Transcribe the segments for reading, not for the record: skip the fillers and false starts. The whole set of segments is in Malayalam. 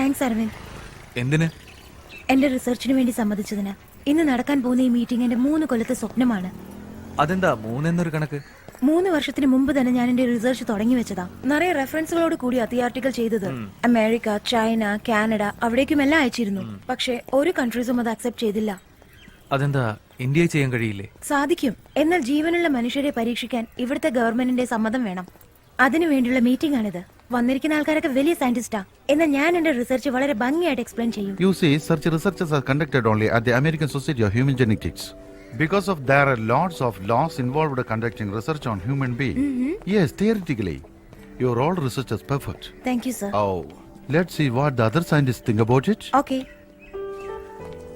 താങ്ക്സ് അരവിന്ദ്. എന്തിന്? എന്റെ റിസർച്ചിന് വേണ്ടി സമ്മതിച്ചതിന്. ഇന്ന് നടക്കാൻ പോകുന്ന ഈ മീറ്റിംഗ് എന്റെ 3 കൊല്ലത്തെ സ്വപ്നമാണ്. അതെന്താ 3 എന്നൊരു കണക്ക്? 3 വർഷത്തിന് മുമ്പ് തന്നെ ഞാൻ എന്റെ റിസർച്ച് തുടങ്ങി വെച്ചതാ. നിറയെ റെഫറൻസുകളോട് കൂടി ആർട്ടിക്കിൾ ചെയ്തത്. അമേരിക്ക, ചൈന, കാനഡ അവിടേക്കും എല്ലാം അയച്ചിരുന്നു. പക്ഷെ ഒരു കൺട്രീസും അത് അക്സെപ്റ്റ് ചെയ്തില്ല. അതെന്താ ഇന്ത്യയിൽ ചെയ്യാൻ കഴിയില്ലേ? സാധിക്കും. എന്നാൽ ജീവനുള്ള മനുഷ്യരെ പരീക്ഷിക്കാൻ ഇവിടുത്തെ ഗവൺമെന്റിന്റെ സമ്മതം വേണം. അതിനുവേണ്ടിയുള്ള മീറ്റിംഗ് ആണിത്. വന്നിരിക്കുന്ന ആൾക്കാരൊക്കെ വലിയ സയന്റിസ്റ്റാ. എന്നാൽ ഞാൻ എന്റെ റിസർച്ച് വളരെ ഭംഗിയായിട്ട് എക്സ്പ്ലെയിൻ ചെയ്യും. You see, such researches are conducted only at the American Society of Human Genetics. Because of there are lots of laws involved in conducting research on human being. Yes, theoretically, your all research is perfect. Thank you, sir. Oh, let's see what the other scientists think about it. Okay.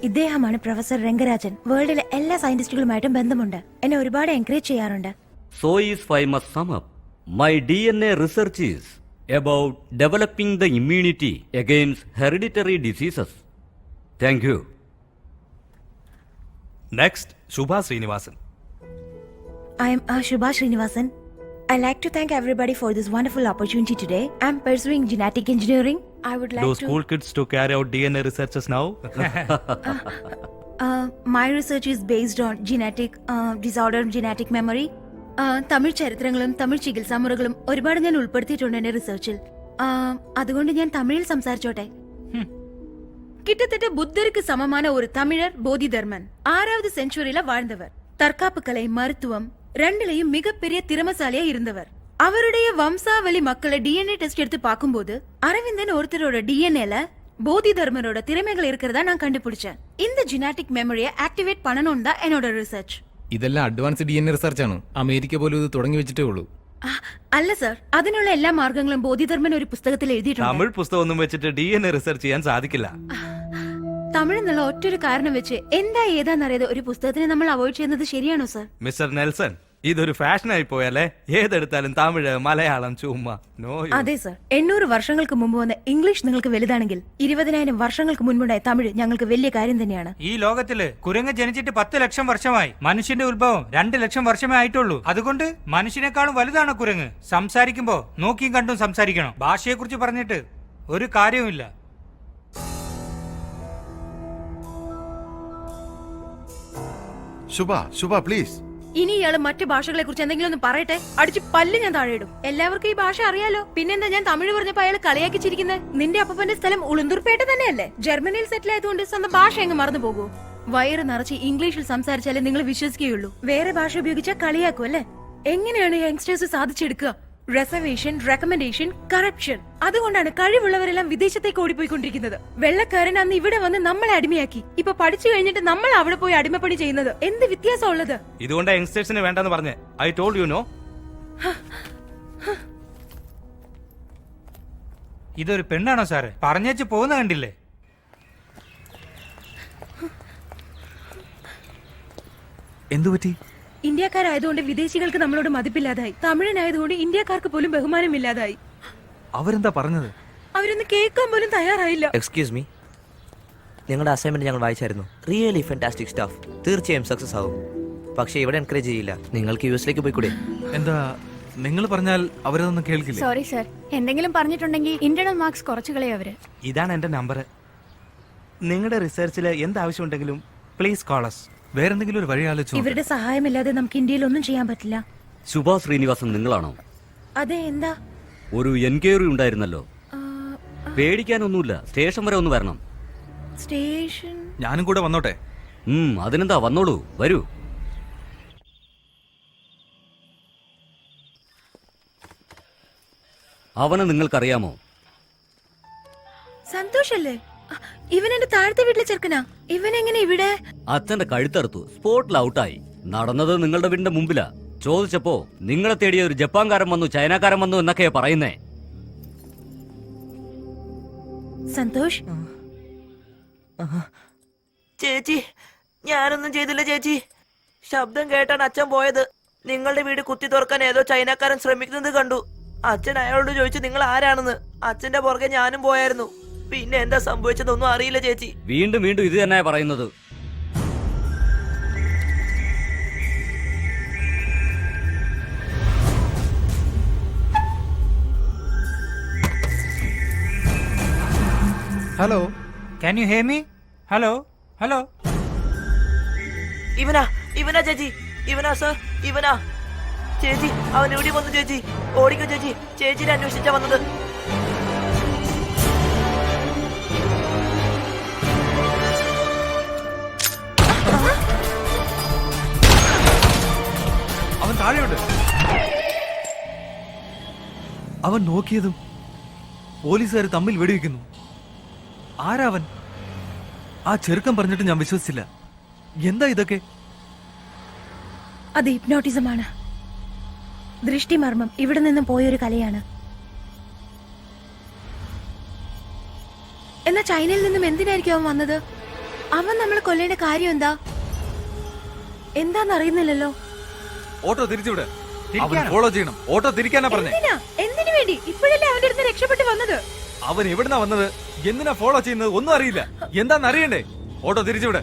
ഇദ്ദേഹമാണ് പ്രൊഫസർ രംഗരാജൻ. വേൾഡിലെ എല്ലാ സയന്റിസ്റ്റുകളുമായിട്ടും ബന്ധമുണ്ട്. എന്നെ ഒരുപാട് എൻകറേജ് ചെയ്യാറുണ്ട്. So is I must sum up. My DNA research is about developing the immunity against hereditary diseases. Thank you. Next, Shubha Srinivasan. I am Shubha Srinivasan. I like to thank everybody for this wonderful opportunity today. I am pursuing genetic engineering. I would like Do to... school kids to carry out DNA researches now? My research is based on genetic disorder, genetic memory. Tamil ചരിത്രങ്ങളും തമിഴ് ചികിത്സാ മുറകളും ഒരുപാട് ഞാൻ ഉൾപ്പെടുത്തിയിട്ടുണ്ട് എന്റെ റിസർച്ചിൽ. അതുകൊണ്ട് ഞാൻ തമിഴിൽ സംസാരിച്ചോട്ടെ. கிட்டத்தட்ட புத்தருக்கு சமமான ஒரு தமிழர் போதிதர்மன் 6வது செஞ்சுரியில வாழ்ந்தவர். தற்காப்பு கலை, மருத்துவம் ரெண்டுலயும் மிகப்பெரிய திறமசாலியா இருந்தவர். அவருடைய வம்சாவளி மக்களை டிஎன்ஏ டெஸ்ட் எடுத்து பார்க்கும்போது அரவிந்தன் ஒருத்தரோட டிஎன்ஏல போதிதர்மனோட திறமைகள் இருக்கிறதா நான் கண்டுபிடிச்சேன். இந்த ஜெனடிக் மெமரியை ஆக்டிவேட் பண்ணணும்னு தான் என்னோட ரிசர்ச். ഇതെല്ലാം അഡ്വാൻസ് DNA റിസർച്ച് ആണ്. അമേരിക്ക പോലും ഇത് തുടങ്ങി വെച്ചിട്ടേ ഉള്ളൂ. അല്ല സർ, അതിനുള്ള എല്ലാ മാർഗങ്ങളും ബോധിധർമ്മൻ ഒരു പുസ്തകത്തിൽ എഴുതിയിട്ടുണ്ട്. തമിഴ് പുസ്തകം ഒന്നും വെച്ചിട്ട് DNA റിസർച്ച് ചെയ്യാൻ സാധിക്കില്ല. തമിഴ് എന്നുള്ള ഒറ്റൊരു കാരണം വെച്ച് എന്താ ഏതാന്നറിയാതെ ഒരു പുസ്തകത്തിനെ നമ്മൾ അവോയ്ഡ് ചെയ്യുന്നത് ശരിയാണോ സർ? മിസ്റ്റർ നെൽസൺ, ഇതൊരു ഫാഷൻ ആയി പോയല്ലേ? ഏതെടുത്താലും തമിഴ്, മലയാളം ചുമ്മാ. അതെ സർ, 800 വർഷങ്ങൾക്ക് മുമ്പ് വന്ന ഇംഗ്ലീഷ് നിങ്ങൾക്ക് വലുതാണെങ്കിൽ 20,000 വർഷങ്ങൾക്ക് മുൻപുണ്ടായ തമിഴ് ഞങ്ങൾക്ക് വലിയ കാര്യം തന്നെയാണ്. ഈ ലോകത്തില് കുരങ്ങ് ജനിച്ചിട്ട് 10 ലക്ഷം വർഷമായി. മനുഷ്യന്റെ ഉത്ഭവം 2 ലക്ഷം വർഷമേ ആയിട്ടുള്ളൂ. അതുകൊണ്ട് മനുഷ്യനേക്കാളും വലുതാണ് കുരങ്ങ്. സംസാരിക്കുമ്പോ നോക്കിയും കണ്ടും സംസാരിക്കണം. ഭാഷയെ കുറിച്ച് പറഞ്ഞിട്ട് ഒരു കാര്യവുമില്ല. Shubha, please. ഇനി ഇയാള് മറ്റു ഭാഷകളെ കുറിച്ച് എന്തെങ്കിലും ഒന്ന് പറയട്ടെ. അടിച്ച് പല്ല് ഞാൻ താഴെയിടും. എല്ലാവർക്കും ഈ ഭാഷ അറിയാലോ. പിന്നെന്താ ഞാൻ തമിഴ് പറഞ്ഞപ്പോ അയാൾ കളിയാക്കിച്ചിരിക്കുന്നത്? നിന്റെ അപ്പന്റെ സ്ഥലം ഉളുന്തൂർപേട്ട തന്നെയല്ലേ? ജർമ്മനിയിൽ സെറ്റിൽ ആയതുകൊണ്ട് സ്വന്തം ഭാഷ എങ്ങ് മറന്നു പോകൂ. വയറ് നിറച്ച് ഇംഗ്ലീഷിൽ സംസാരിച്ചാലേ നിങ്ങൾ വിശ്വസിക്കുകയുള്ളൂ. വേറെ ഭാഷ ഉപയോഗിച്ചാൽ കളിയാക്കും അല്ലേ? എങ്ങനെയാണ് യങ്സ്റ്റേഴ്സ് സാധിച്ചെടുക്കുക? Reservation, recommendation, corruption. അതുകൊണ്ടാണ് കഴിവുള്ളവരെല്ലാം വിദേശത്തേക്ക് ഓടിപ്പോയിക്കൊണ്ടിരിക്കുന്നത്. വെള്ളക്കാരൻ അന്ന് ഇവിടെ വന്ന് നമ്മളെ അടിമയാക്കി. ഇപ്പൊ പഠിച്ചു കഴിഞ്ഞിട്ട് നമ്മൾ അവിടെ പോയി അടിമപ്പണി ചെയ്യുന്നത്. എന്ത് വ്യത്യാസം ഉള്ളത്? ഇതുകൊണ്ട് യങ്സ്റ്റേഴ്സിന് വേണ്ടെന്ന് പറഞ്ഞേ. I told you know. ഇതൊരു പെണ്ണാണോ സാറ്? പറഞ്ഞേച്ച് പോകുന്ന കണ്ടില്ലേ? എന്തുപറ്റി? ഇന്ത്യക്കാരായതുകൊണ്ട് വിദേശികൾക്ക് നമ്മളോട് മതിപ്പില്ലാതായി. തമിഴനായതുകൊണ്ട് ഇന്ത്യക്കാർക്ക് പോലും ബഹുമാനമില്ലാതായി. അവരെന്താ പറഞ്ഞത്? അവരൊന്ന് കേൾക്കാൻ പോലും തയ്യാറായില്ല. എക്സ്ക്യൂസ് മീ, നിങ്ങളുടെ അസൈൻമെന്റ് ഞങ്ങൾ വായിച്ചായിരുന്നു. Really fantastic stuff. തീർച്ചയായും സക്സസ് ആവും. പക്ഷേ ഇവിടെ എൻകറേജ് ചെയ്യില്ല. നിങ്ങൾക്ക് യുഎസിലേക്ക് പോയിക്കൂടെ? എന്താ നിങ്ങൾ പറഞ്ഞാൽ അവരതൊന്നും കേൾക്കില്ല. സോറി സർ, എന്തെങ്കിലും പറഞ്ഞിട്ടുണ്ടെങ്കിൽ ഇന്റേണൽ മാർക്സ് കുറച്ചു കളയും അവര്. ഇതാണ് എന്റെ നമ്പർ. നിങ്ങളുടെ റിസർച്ചിൽ എന്താവശ്യം ഉണ്ടെങ്കിലും പ്ലീസ് കോൾ us. വേറെന്തെങ്കിലും ഒരു വഴി ആലോചിച്ചു. ഇവരുടെ സഹായമില്ലാതെ നമുക്ക് ഇന്ത്യയിൽ ഒന്നും ചെയ്യാൻ പറ്റില്ല. ശുഭ ശ്രീനിവാസൻ നിങ്ങളാണോ? അതെ, എന്താ? ഒരു എൻക്വയറി ഉണ്ടായിരുന്നല്ലോ. പേടിക്കാനൊന്നുമില്ല, സ്റ്റേഷൻ വരെ ഒന്ന് വരണം. സ്റ്റേഷൻ? ഞാനും കൂടെ വന്നോട്ടെ? അതിനെന്താ, വന്നോളൂ, വരൂ. അവനെ നിങ്ങൾക്കറിയാമോ? സന്തോഷല്ലേ? ഇവൻ എന്റെ താഴത്തെ വീട്ടിലെ ചെറുക്കനാ. ഇവൻ എങ്ങനെ ഇവിടെ? അച്ഛന്റെ കഴുത്തറുത്തു, സ്പോട്ടിൽ ഔട്ടായി. നടന്നത് നിങ്ങളുടെ വീടിന്റെ മുമ്പിലാ. ചോദിച്ചപ്പോ നിങ്ങളെ തേടിയ ഒരു ജപ്പാൻകാരൻ വന്നു, ചൈനക്കാരൻ വന്നു എന്നൊക്കെയാ പറയുന്നേ. സന്തോഷ്, ചേച്ചി, ഞാനൊന്നും ചെയ്തില്ല ചേച്ചി. ശബ്ദം കേട്ടാണ് അച്ഛൻ പോയത്. നിങ്ങളുടെ വീട് കുത്തി തുറക്കാൻ ഏതോ ചൈനക്കാരൻ ശ്രമിക്കുന്നത് കണ്ടു. അച്ഛൻ അയാളോട് ചോദിച്ചു നിങ്ങൾ ആരാണെന്ന്. അച്ഛന്റെ പുറകെ ഞാനും പോയായിരുന്നു. പിന്നെ എന്താ സംഭവിച്ചതൊന്നും അറിയില്ല ചേച്ചി. വീണ്ടും വീണ്ടും ഇത് തന്നെയാ പറയുന്നത്. Hello. Can you hear me? Hello hello. ഇവനാ ഇവനാ ചേച്ചി, ഇവനാ സർ, ഇവനാ ചേച്ചി. അവൻ ഇവിടെ വന്നു ചേച്ചി. ഓടിക്കോ ചേച്ചി, ചേച്ചിനെ അന്വേഷിച്ചാ വന്നത്. അവൻ താഴെയുണ്ട്. അവൻ നോക്കിയതും പോലീസുകാർ തമ്മിൽ വെടിവെക്കുന്നു. ആരാവൻ? ആ ചെറുക്കം പറഞ്ഞിട്ട് ഞാൻ വിശ്വസിച്ചില്ല. എന്താ ഇതൊക്കെ? അത് ഹിപ്നോട്ടിസമാണ്. ദൃഷ്ടിമർമ്മം ഇവിടെ നിന്നും പോയൊരു കലയാണ്. എന്നാ ചൈനയിൽ നിന്നും എന്തിനായിരിക്കും അവൻ വന്നത്? അവൻ നമ്മളെ കൊല്ലേണ്ട കാര്യം എന്താന്നറിയുന്നില്ലല്ലോ. ഓട്ടോ തിരിച്ചുവിട്. അവൻ തിരിക്കാനോ? ഫോളോ ചെയ്യണം. ഓട്ടോ തിരിക്കാനാ പറഞ്ഞേ. എന്തിനു വേണ്ടി? ഇപ്പോഴല്ലേ അവന്റെ അടുത്ത് രക്ഷപ്പെട്ട് വന്നത്. അവൻ എവിടുന്നാ വന്നത്, എന്തിനാ ഫോളോ ചെയ്യുന്നത് ഒന്നും അറിയില്ല. എന്താന്ന് അറിയണ്ടേ? ഓട്ടോ തിരിച്ചുവിട്.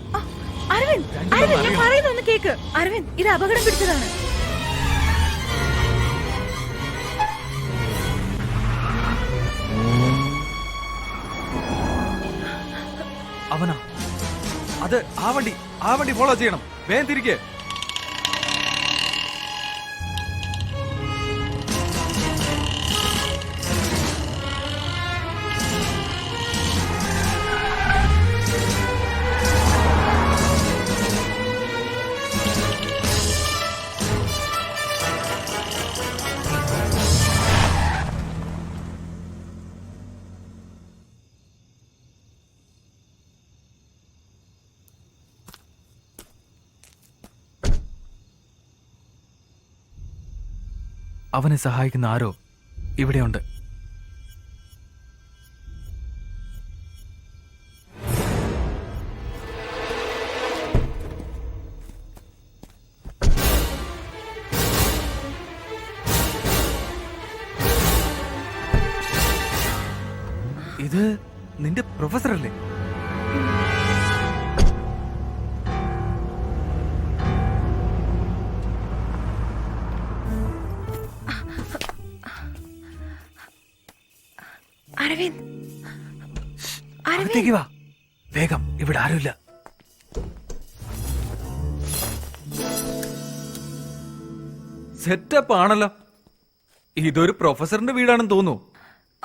അരവിന്ദ്, അരവിന്ദ്, ഞാൻ പറയുന്ന ഒന്ന് കേക്ക്. അരവിന്ദ്, ഇത് അപകടം പിടിച്ചതാണ്. അവനാ അത്. ആ വണ്ടി ഫോളോ ചെയ്യണം. വേഗം തിരികെ. അവനെ സഹായിക്കുന്ന ആരോ ഇവിടെയുണ്ട്. ഇത് നിന്റെ പ്രൊഫസറല്ലേ? അരവിന്ദ്, അകത്തേക്ക് വാ വേഗം. ഇവിടെ ആരുമില്ല. സെറ്റപ്പ് ആണല്ലോ. ഇതൊരു പ്രൊഫസറിന്റെ വീടാണെന്ന് തോന്നുന്നു.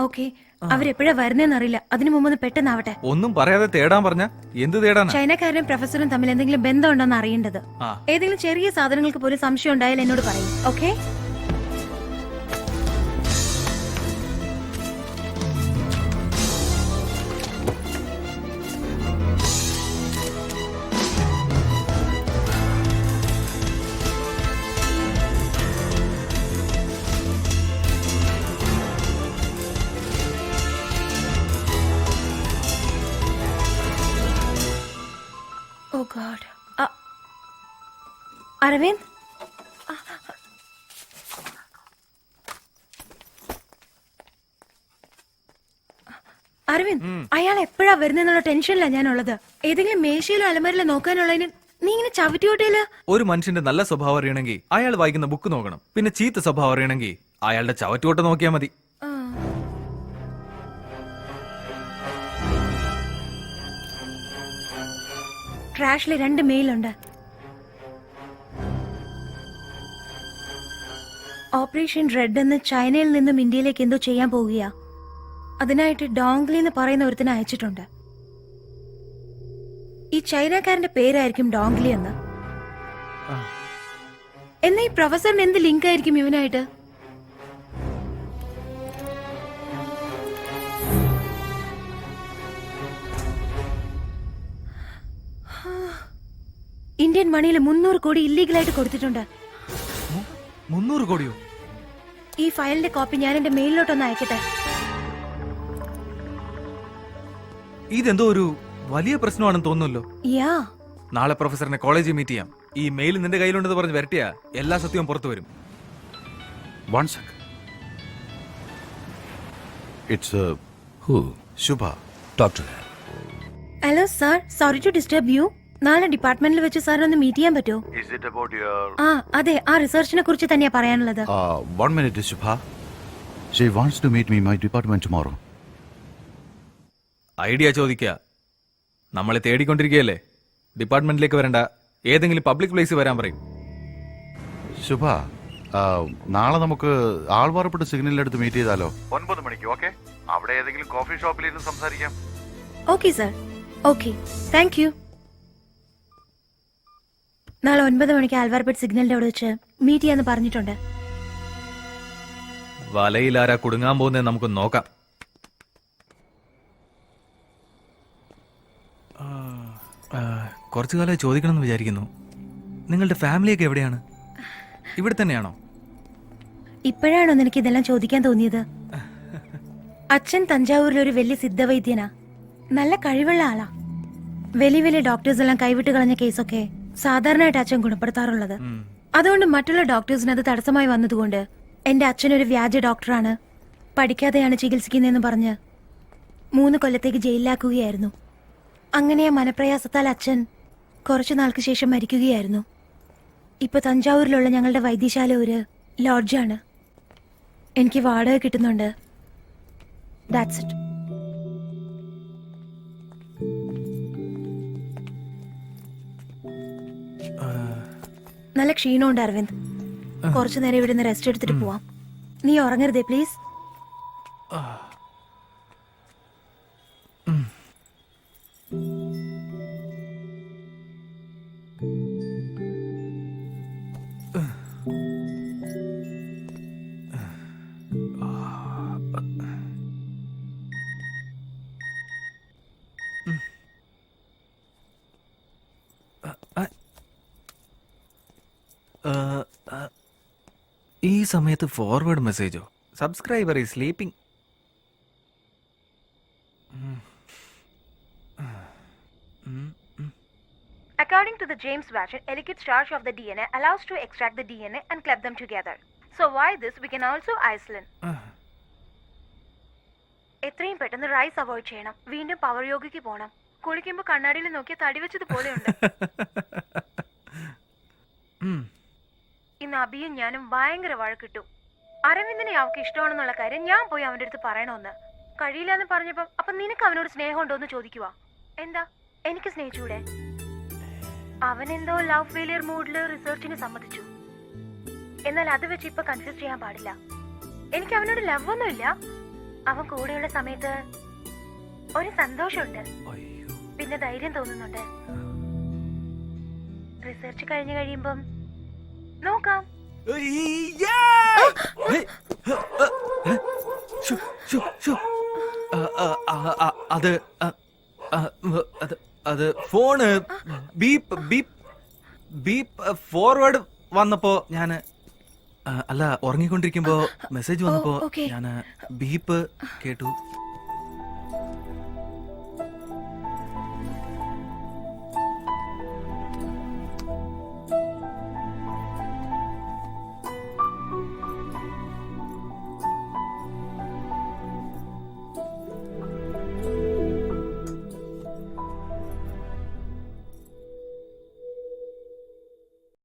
ഓക്കെ, അവരെപ്പോഴാ വരുന്നേന്നറിയില്ല. അതിനു മുമ്പ് ഒന്ന് പെട്ടെന്നാവട്ടെ. ഒന്നും പറയാതെ തേടാൻ പറഞ്ഞ എന്ത് തേടാനാ? ചൈനക്കാരനും പ്രൊഫസറും തമ്മിൽ എന്തെങ്കിലും ബന്ധമുണ്ടെന്ന് അറിയേണ്ടത്. ആ. ഏതെങ്കിലും ചെറിയ സാധനങ്ങൾക്ക് പോലും സംശയം ഉണ്ടായാൽ എന്നോട് പറയും. Okay? Oh God. Aravind, Aravind, അയാൾ എപ്പോഴാ വരുന്നെന്നുള്ള ടെൻഷനിലാണ് ഞാനുള്ളത്. ഏതെങ്കിലും മേശയിലോ അലമാരിലോ നോക്കാനുള്ളതിന് നീ ഇങ്ങനെ ചവിട്ടിയോട്ടേല്. ഒരു മനുഷ്യന്റെ നല്ല സ്വഭാവം അറിയണമെങ്കിൽ അയാൾ വായിക്കുന്ന ബുക്ക് നോക്കണം. പിന്നെ ചീത്ത സ്വഭാവം അറിയണമെങ്കിൽ അയാളുടെ ചവറ്റുകൊട്ട നോക്കിയാൽ മതി. ട്രാഷില് 2 മെയിലുണ്ട്. ഓപ്പറേഷൻ റെഡ് എന്ന് ചൈനയിൽ നിന്നും ഇന്ത്യയിലേക്ക് എന്തോ ചെയ്യാൻ പോവുകയാ. അതിനായിട്ട് ഡോങ്ലി എന്ന് പറയുന്ന ഒരുത്തിനെ അയച്ചിട്ടുണ്ട്. ഈ ചൈനക്കാരന്റെ പേരായിരിക്കും ഡോങ്ലി എന്ന്. എന്നാ ഈ പ്രൊഫസറിന് എന്ത് ലിങ്ക് ആയിരിക്കും ഇവനായിട്ട്? ഇന്ത്യൻ മണിയിൽ 300 കോടി ഇല്ലീഗലായിട്ട് കൊടുത്തിട്ടുണ്ട്. 300 കോടിയോ? ഈ ഫയലിന്റെ കോപ്പി ഞാൻ എന്റെ മെയിലിലോട്ടൊന്ന് അയക്കട്ടെ. ഇതെന്തോ ഒരു വലിയ പ്രശ്നമാണെന്ന് തോന്നുന്നല്ലോ. യാ. നാളെ പ്രൊഫസറിനെ കോളേജിൽ മീറ്റ് ചെയ്യാം. ഈ മെയിൽ നിന്റെ കയ്യിലുണ്ടെന്ന് പറഞ്ഞ് വരട്ടിയാ എല്ലാ സത്യവും പുറത്തു വരും. One sec. It's Shubha. Talk to her. Hello sir, sorry to disturb you. നാളെ ഡിപ്പാർട്ട്മെന്റിൽ വെച്ച് സാറിനെ ഒന്ന് മീറ്റ് ചെയ്യാൻ പറ്റുമോ? Is it about your... അതെ, ആ റിസർച്ചിനെ കുറിച്ച് തന്നെയാ പറയാനുള്ളത്. 1 minute, Shubha. She wants to meet me in my department tomorrow. Idea ചോദിക്കുക. നമ്മളെ തേടിക്കൊണ്ടിരിക്കുകയല്ലേ. ഡിപ്പാർട്ട്മെന്റിലേക്ക് വരണ്ട, ഏതെങ്കിലും പബ്ലിക് പ്ലേസ് വരാൻ പറയും. ശുഭ, നാളെ നമുക്ക് ആൾവാർപ്പെട്ട് സിഗ്നലിന്റെ അടുത്ത് മീറ്റ് ചെയ്താലോ? 9 മണിക്ക്. ഓക്കെ? അവിടെ ഏതെങ്കിലും കോഫി ഷോപ്പിലിരുന്ന് സംസാരിക്കാം. Okay sir, okay, thank you. നാളെ 9 മണിക്ക് ആൽവാർപേട്ട് സിഗ്നലിന്റെ അവിടെ വെച്ച് മീറ്റ് ചെയ്യാന്ന് പറഞ്ഞിട്ടുണ്ട്. വലയിലാരാ കുടുങ്ങാൻ പോകുന്നത് നമുക്ക് നോക്കാം. കുറച്ചു കാലമായി ചോദിക്കണമെന്ന് വിചാരിക്കുന്നു. നിങ്ങളുടെ ഫാമിലിയൊക്കെ എവിടെയാണ്? ഇവിടെ തന്നെയാണോ? ഇപ്പോഴാണോ നിനക്ക് ഇതെല്ലാം ചോദിക്കാൻ തോന്നിയത്? അച്ഛൻ തഞ്ചാവൂരിൽ ഒരു വലിയ സിദ്ധവൈദ്യനാ, നല്ല കഴിവുള്ള ആളാ. വലിയ വലിയ ഡോക്ടേഴ്സ് എല്ലാം കൈവിട്ട് കളഞ്ഞ കേസൊക്കെ സാധാരണയായിട്ട് അച്ഛൻ ഗുണപ്പെടുത്താറുള്ളത്. അതുകൊണ്ട് മറ്റുള്ള ഡോക്ടേഴ്സിന് അത് തടസ്സമായി വന്നതുകൊണ്ട് എന്റെ അച്ഛനൊരു വ്യാജ ഡോക്ടറാണ്, പഠിക്കാതെയാണ് ചികിത്സിക്കുന്നതെന്ന് പറഞ്ഞ് 3 കൊല്ലത്തേക്ക് ജയിലിലാക്കുകയായിരുന്നു. അങ്ങനെ ആ മനപ്രയാസത്താൽ അച്ഛൻ കുറച്ചു നാൾക്ക് ശേഷം മരിക്കുകയായിരുന്നു. ഇപ്പൊ തഞ്ചാവൂരിലുള്ള ഞങ്ങളുടെ വൈദ്യശാല ഒരു ലോഡ്ജാണ്. എനിക്ക് വാടക കിട്ടുന്നുണ്ട്. That's it. നല്ല ക്ഷീണമുണ്ട് അരവിന്ദ്. കുറച്ചു നേരം ഇവിടെ നിന്ന് റെസ്റ്റ് എടുത്തിട്ട് പോവാം. നീ ഉറങ്ങരുതേ പ്ലീസ്. ഈ സമയത്ത് ഫോർവേഡ് മെസ്സേജോ? Subscriber is sleeping. According to the James Watson, elegant starch of the DNA allows to extract the DNA and club them together. So why this? We can also isolate. എത്രയും പെട്ടെന്ന് റൈസ് അവോയ്ഡ് ചെയ്യണം. വീണ്ടും പവർ യോഗയ്ക്ക് പോണം. കുളിക്കുമ്പോ കണ്ണാടിയിൽ നോക്കിയ തടി വെച്ചത് പോലെയുണ്ട്. ഇന്ന് അബിയും ഞാനും ഭയങ്കര വഴക്കിട്ടു. അരവിന്ദിനെ അവൾക്ക് ഇഷ്ടമാണെന്നുള്ള കാര്യം ഞാൻ പോയി അവന്റെ അടുത്ത് പറയണമെന്ന്. കഴിയില്ല എന്ന് പറഞ്ഞപ്പോ അപ്പൊ നിനക്ക് അവനോട് സ്നേഹമുണ്ടോ എന്ന് ചോദിക്കുവാ. എന്താ, എനിക്ക് സ്നേഹിച്ചൂടെ? അവനെന്തോ ലവ് ഫെയിലിയർ മൂഡില് റിസർച്ചിന് സമ്മതിച്ചു. എന്നാൽ അത് വെച്ച് ഇപ്പൊ കൺഫ്യൂസ് ചെയ്യാൻ പാടില്ല. എനിക്ക് അവനോട് ലവ് ഒന്നുമില്ല. അവൻ കൂടെയുള്ള സമയത്ത് ഒരു സന്തോഷമുണ്ട്, പിന്നെ ധൈര്യം തോന്നുന്നുണ്ട്. റിസർച്ച് കഴിഞ്ഞു കഴിയുമ്പം നോക്കാം. അത് phone beep beep beep forward വന്നപ്പോ ഞാന് അല്ല ഉറങ്ങിക്കൊണ്ടിരിക്കുമ്പോ മെസ്സേജ് വന്നപ്പോ okay. ഞാന് ബീപ്പ് കേട്ടു.